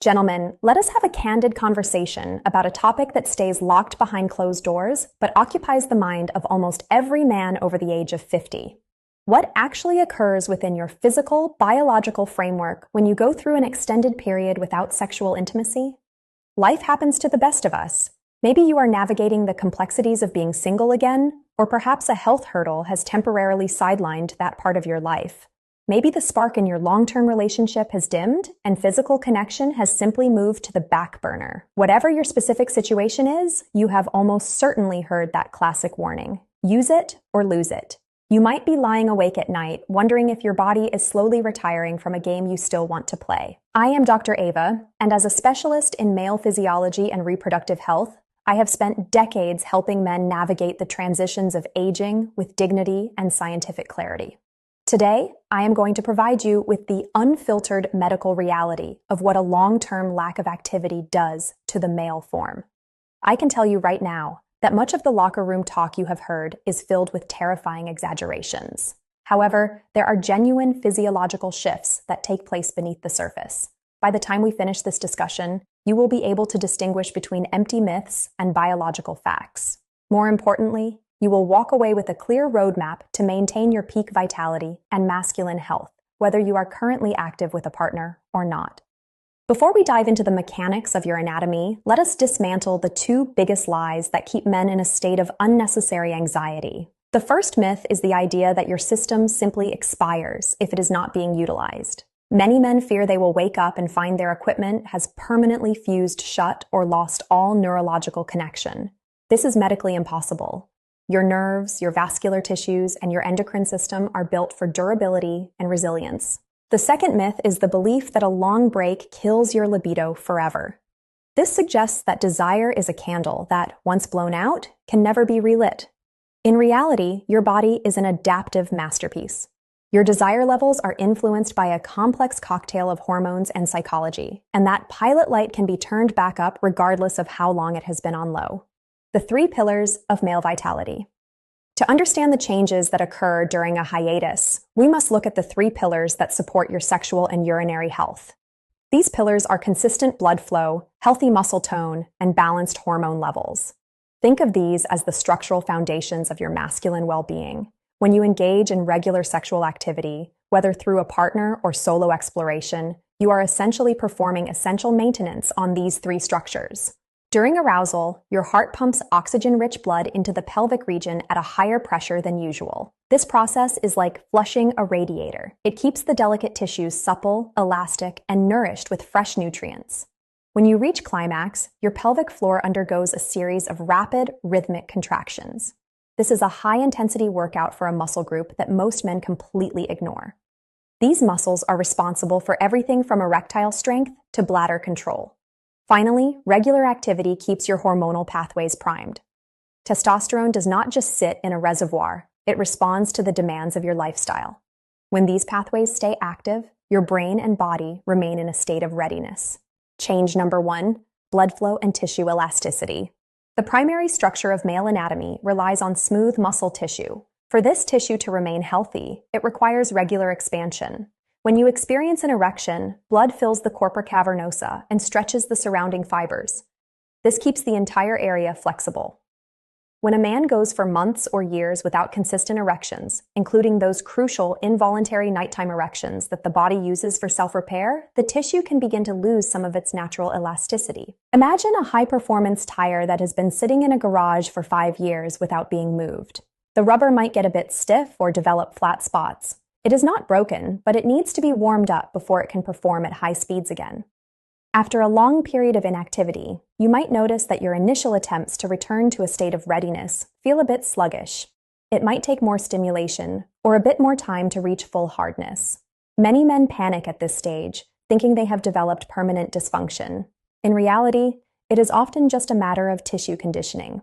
Gentlemen, let us have a candid conversation about a topic that stays locked behind closed doors, but occupies the mind of almost every man over the age of 50. What actually occurs within your physical, biological framework when you go through an extended period without sexual intimacy? Life happens to the best of us. Maybe you are navigating the complexities of being single again, or perhaps a health hurdle has temporarily sidelined that part of your life. Maybe the spark in your long-term relationship has dimmed and physical connection has simply moved to the back burner. Whatever your specific situation is, you have almost certainly heard that classic warning. Use it or lose it. You might be lying awake at night, wondering if your body is slowly retiring from a game you still want to play. I am Dr. Ava, and as a specialist in male physiology and reproductive health, I have spent decades helping men navigate the transitions of aging with dignity and scientific clarity. Today, I am going to provide you with the unfiltered medical reality of what a long-term lack of activity does to the male form. I can tell you right now that much of the locker room talk you have heard is filled with terrifying exaggerations. However, there are genuine physiological shifts that take place beneath the surface. By the time we finish this discussion, you will be able to distinguish between empty myths and biological facts. More importantly, you will walk away with a clear roadmap to maintain your peak vitality and masculine health, whether you are currently active with a partner or not. Before we dive into the mechanics of your anatomy, let us dismantle the two biggest lies that keep men in a state of unnecessary anxiety. The first myth is the idea that your system simply expires if it is not being utilized. Many men fear they will wake up and find their equipment has permanently fused shut or lost all neurological connection. This is medically impossible. Your nerves, your vascular tissues, and your endocrine system are built for durability and resilience. The second myth is the belief that a long break kills your libido forever. This suggests that desire is a candle that, once blown out, can never be relit. In reality, your body is an adaptive masterpiece. Your desire levels are influenced by a complex cocktail of hormones and psychology, and that pilot light can be turned back up regardless of how long it has been on low. The three pillars of male vitality. To understand the changes that occur during a hiatus, we must look at the three pillars that support your sexual and urinary health. These pillars are consistent blood flow, healthy muscle tone, and balanced hormone levels. Think of these as the structural foundations of your masculine well-being. When you engage in regular sexual activity, whether through a partner or solo exploration, you are essentially performing essential maintenance on these three structures. During arousal, your heart pumps oxygen-rich blood into the pelvic region at a higher pressure than usual. This process is like flushing a radiator. It keeps the delicate tissues supple, elastic, and nourished with fresh nutrients. When you reach climax, your pelvic floor undergoes a series of rapid, rhythmic contractions. This is a high-intensity workout for a muscle group that most men completely ignore. These muscles are responsible for everything from erectile strength to bladder control. Finally, regular activity keeps your hormonal pathways primed. Testosterone does not just sit in a reservoir, it responds to the demands of your lifestyle. When these pathways stay active, your brain and body remain in a state of readiness. Change number 1, blood flow and tissue elasticity. The primary structure of male anatomy relies on smooth muscle tissue. For this tissue to remain healthy, it requires regular expansion. When you experience an erection, blood fills the corpora cavernosa and stretches the surrounding fibers. This keeps the entire area flexible. When a man goes for months or years without consistent erections, including those crucial involuntary nighttime erections that the body uses for self-repair, the tissue can begin to lose some of its natural elasticity. Imagine a high-performance tire that has been sitting in a garage for 5 years without being moved. The rubber might get a bit stiff or develop flat spots. It is not broken, but it needs to be warmed up before it can perform at high speeds again. After a long period of inactivity, you might notice that your initial attempts to return to a state of readiness feel a bit sluggish. It might take more stimulation or a bit more time to reach full hardness. Many men panic at this stage, thinking they have developed permanent dysfunction. In reality, it is often just a matter of tissue conditioning.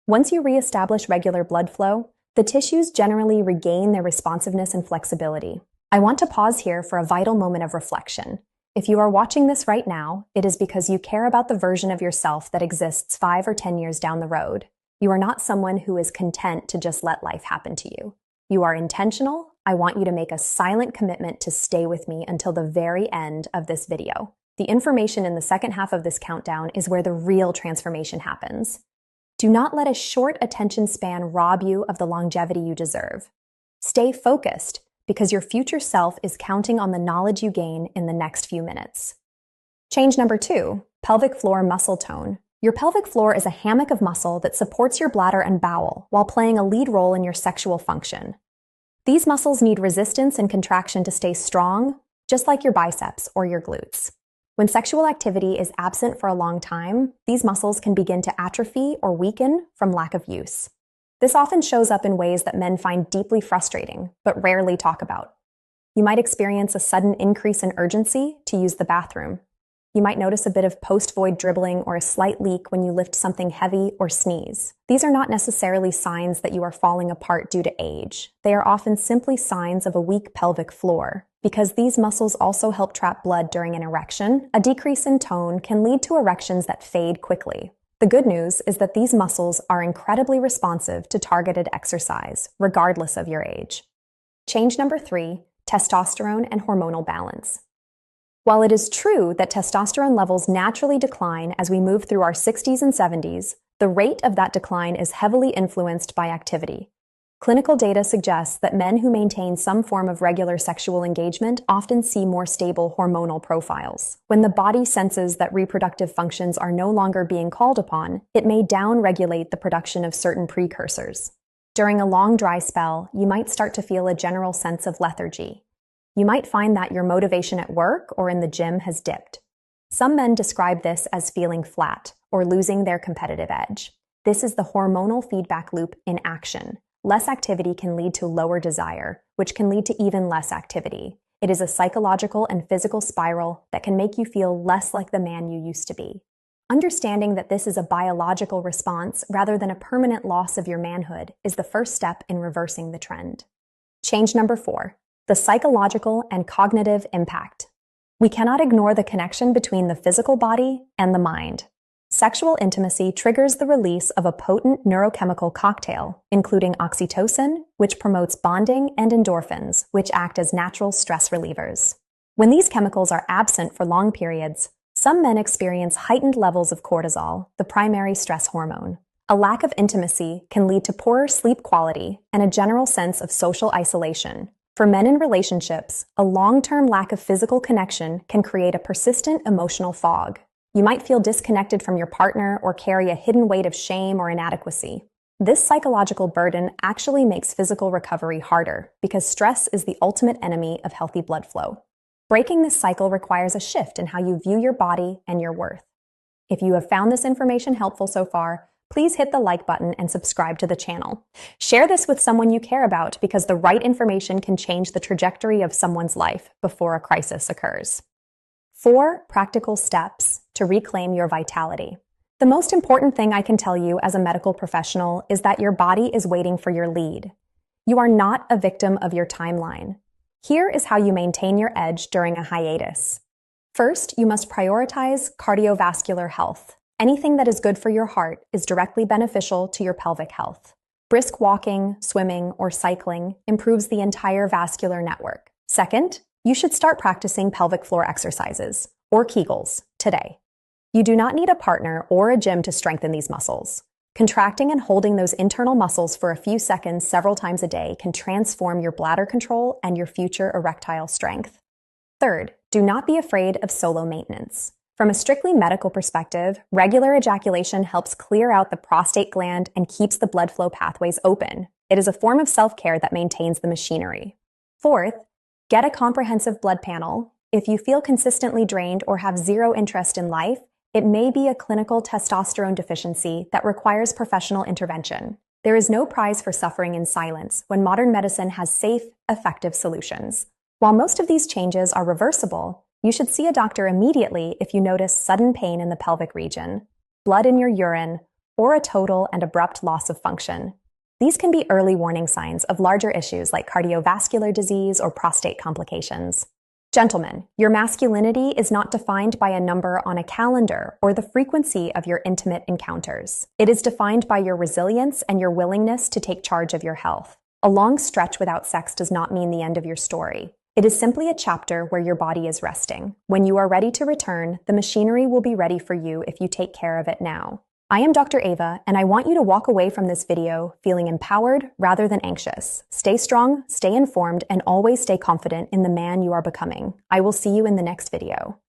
Once you reestablish regular blood flow, the tissues generally regain their responsiveness and flexibility. I want to pause here for a vital moment of reflection. If you are watching this right now, it is because you care about the version of yourself that exists 5 or 10 years down the road. You are not someone who is content to just let life happen to you. You are intentional. I want you to make a silent commitment to stay with me until the very end of this video. The information in the second half of this countdown is where the real transformation happens. Do not let a short attention span rob you of the longevity you deserve. Stay focused, because your future self is counting on the knowledge you gain in the next few minutes. Change number 2, pelvic floor muscle tone. Your pelvic floor is a hammock of muscle that supports your bladder and bowel while playing a lead role in your sexual function. These muscles need resistance and contraction to stay strong, just like your biceps or your glutes. When sexual activity is absent for a long time, these muscles can begin to atrophy or weaken from lack of use. This often shows up in ways that men find deeply frustrating, but rarely talk about. You might experience a sudden increase in urgency to use the bathroom. You might notice a bit of post-void dribbling or a slight leak when you lift something heavy or sneeze. These are not necessarily signs that you are falling apart due to age. They are often simply signs of a weak pelvic floor. Because these muscles also help trap blood during an erection, a decrease in tone can lead to erections that fade quickly. The good news is that these muscles are incredibly responsive to targeted exercise, regardless of your age. Change number 3, testosterone and hormonal balance. While it is true that testosterone levels naturally decline as we move through our 60s and 70s, the rate of that decline is heavily influenced by activity. Clinical data suggests that men who maintain some form of regular sexual engagement often see more stable hormonal profiles. When the body senses that reproductive functions are no longer being called upon, it may down-regulate the production of certain precursors. During a long dry spell, you might start to feel a general sense of lethargy. You might find that your motivation at work or in the gym has dipped. Some men describe this as feeling flat or losing their competitive edge. This is the hormonal feedback loop in action. Less activity can lead to lower desire, which can lead to even less activity. It is a psychological and physical spiral that can make you feel less like the man you used to be. Understanding that this is a biological response rather than a permanent loss of your manhood is the first step in reversing the trend. Change number 4, the psychological and cognitive impact. We cannot ignore the connection between the physical body and the mind. Sexual intimacy triggers the release of a potent neurochemical cocktail, including oxytocin, which promotes bonding, and endorphins, which act as natural stress relievers. When these chemicals are absent for long periods, some men experience heightened levels of cortisol, the primary stress hormone. A lack of intimacy can lead to poorer sleep quality and a general sense of social isolation. For men in relationships, a long-term lack of physical connection can create a persistent emotional fog. You might feel disconnected from your partner or carry a hidden weight of shame or inadequacy. This psychological burden actually makes physical recovery harder because stress is the ultimate enemy of healthy blood flow. Breaking this cycle requires a shift in how you view your body and your worth. If you have found this information helpful so far, please hit the like button and subscribe to the channel. Share this with someone you care about because the right information can change the trajectory of someone's life before a crisis occurs. 4 practical steps to reclaim your vitality. The most important thing I can tell you as a medical professional is that your body is waiting for your lead. You are not a victim of your timeline. Here is how you maintain your edge during a hiatus. First, you must prioritize cardiovascular health. Anything that is good for your heart is directly beneficial to your pelvic health. Brisk walking, swimming, or cycling improves the entire vascular network. Second, you should start practicing pelvic floor exercises, or Kegels, today. You do not need a partner or a gym to strengthen these muscles. Contracting and holding those internal muscles for a few seconds several times a day can transform your bladder control and your future erectile strength. Third, do not be afraid of solo maintenance. From a strictly medical perspective, regular ejaculation helps clear out the prostate gland and keeps the blood flow pathways open. It is a form of self-care that maintains the machinery. Fourth, get a comprehensive blood panel. If you feel consistently drained or have zero interest in life, it may be a clinical testosterone deficiency that requires professional intervention. There is no prize for suffering in silence when modern medicine has safe, effective solutions. While most of these changes are reversible, you should see a doctor immediately if you notice sudden pain in the pelvic region, blood in your urine, or a total and abrupt loss of function. These can be early warning signs of larger issues like cardiovascular disease or prostate complications. Gentlemen, your masculinity is not defined by a number on a calendar or the frequency of your intimate encounters. It is defined by your resilience and your willingness to take charge of your health. A long stretch without sex does not mean the end of your story. It is simply a chapter where your body is resting. When you are ready to return, the machinery will be ready for you if you take care of it now. I am Dr. Ava, and I want you to walk away from this video feeling empowered rather than anxious. Stay strong, stay informed, and always stay confident in the man you are becoming. I will see you in the next video.